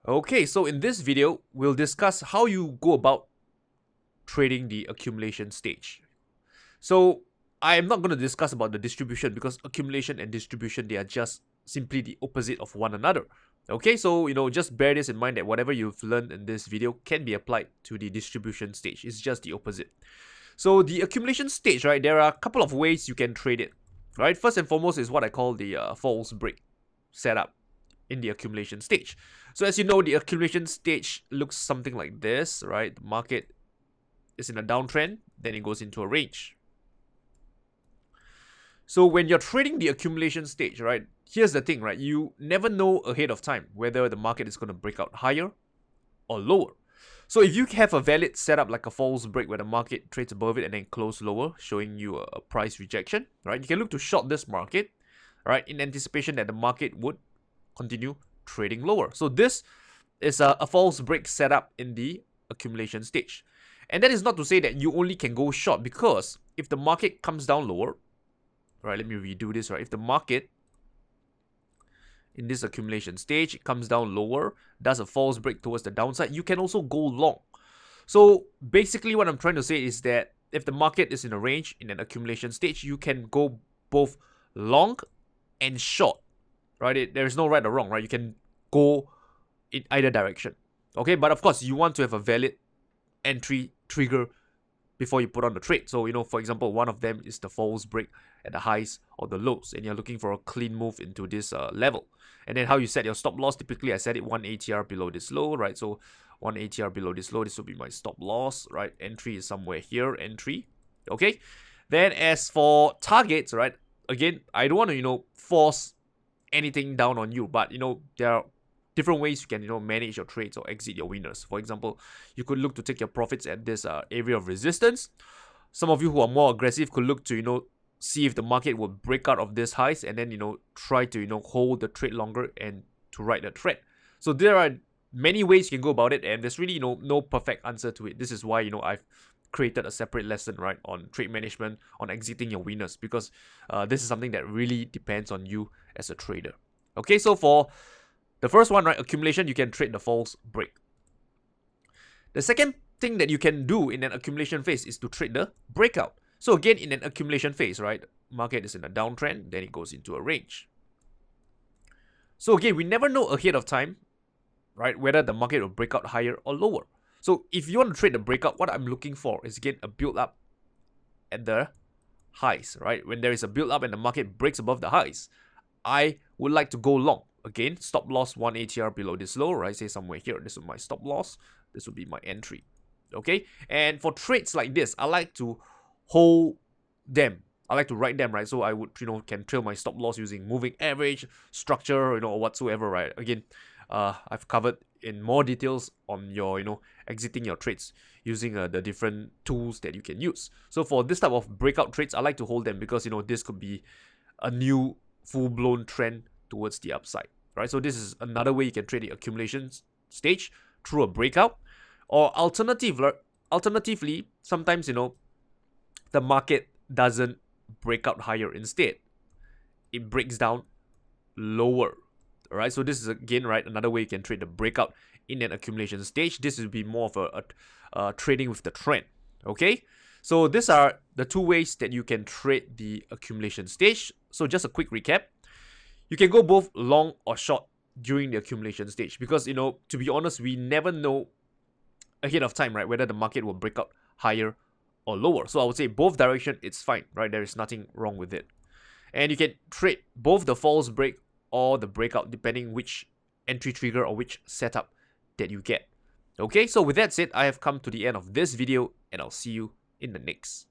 Okay, so in this video, we'll discuss how you go about trading the accumulation stage. So I am not going to discuss about the distribution because accumulation and distribution, they are just simply the opposite of one another. Okay, so just bear this in mind that whatever you've learned in this video can be applied to the distribution stage. It's just the opposite. So the accumulation stage, right, there are a couple of ways you can trade it. Right, first and foremost is what I call the false break setup in the accumulation stage. So as you know, the accumulation stage looks something like this, right? The market is in a downtrend, then it goes into a range. So when you're trading the accumulation stage, right, here's the thing, right? You never know ahead of time whether the market is going to break out higher or lower. So if you have a valid setup like a false break where the market trades above it and then close lower, showing you a price rejection, right? You can look to short this market, right, in anticipation that the market would continue trading lower. So this is a false break setup in the accumulation stage. And that is not to say that you only can go short, because if the market comes down lower, right, let me redo this, right? If the market in this accumulation stage comes down lower, does a false break towards the downside, you can also go long. So basically what I'm trying to say is that if the market is in a range in an accumulation stage, you can go both long and short, right? There is no right or wrong, right? You can go in either direction, okay? But of course, you want to have a valid entry trigger before you put on the trade. So, for example, one of them is the false break at the highs or the lows, and you're looking for a clean move into this level. And then how you set your stop loss, typically I set it 1 ATR below this low, right? So 1 ATR below this low, this will be my stop loss, right? Entry is somewhere here, entry, okay? Then as for targets, right? Again, I don't want to, force anything down on you, but there are different ways you can manage your trades or exit your winners. For example, you could look to take your profits at this area of resistance. Some of you who are more aggressive could look to see if the market will break out of this highs, and then try to hold the trade longer and to ride the trend. So there are many ways you can go about it, and there's really no perfect answer to it. This is why I've created a separate lesson, right, on trade management, on exiting your winners, because this is something that really depends on you as a trader. Okay, so for the first one, right, accumulation, you can trade the false break. The second thing that you can do in an accumulation phase is to trade the breakout. So again, in an accumulation phase, right, market is in a downtrend, then it goes into a range. So again, we never know ahead of time, right, whether the market will break out higher or lower. So if you want to trade the breakout, what I'm looking for is, again, a build up at the highs, right? When there is a build up and the market breaks above the highs, I would like to go long. Again, stop loss 1 ATR below this low, right? Say somewhere here. This is my stop loss. This would be my entry. Okay? And for trades like this, I like to hold them. I like to write them, right? So I would, can trail my stop loss using moving average, structure, or whatsoever, right? Again, I've covered in more details on your, exiting your trades using the different tools that you can use. So for this type of breakout trades, I like to hold them because, this could be a new full-blown trend towards the upside, right? So this is another way you can trade the accumulation stage through a breakout. Or alternatively, sometimes, the market doesn't break out higher. Instead, it breaks down lower. All right, so this is, again, right, another way you can trade the breakout in an accumulation stage. This would be more of a trading with the trend. Okay, so these are the two ways that you can trade the accumulation stage. So just a quick recap. You can go both long or short during the accumulation stage because, to be honest, we never know ahead of time, right, whether the market will break out higher or lower. So I would say both direction, it's fine, right? There is nothing wrong with it. And you can trade both the false break or the breakout depending which entry trigger or which setup that you get. Okay, so with that said, I have come to the end of this video, and I'll see you in the next.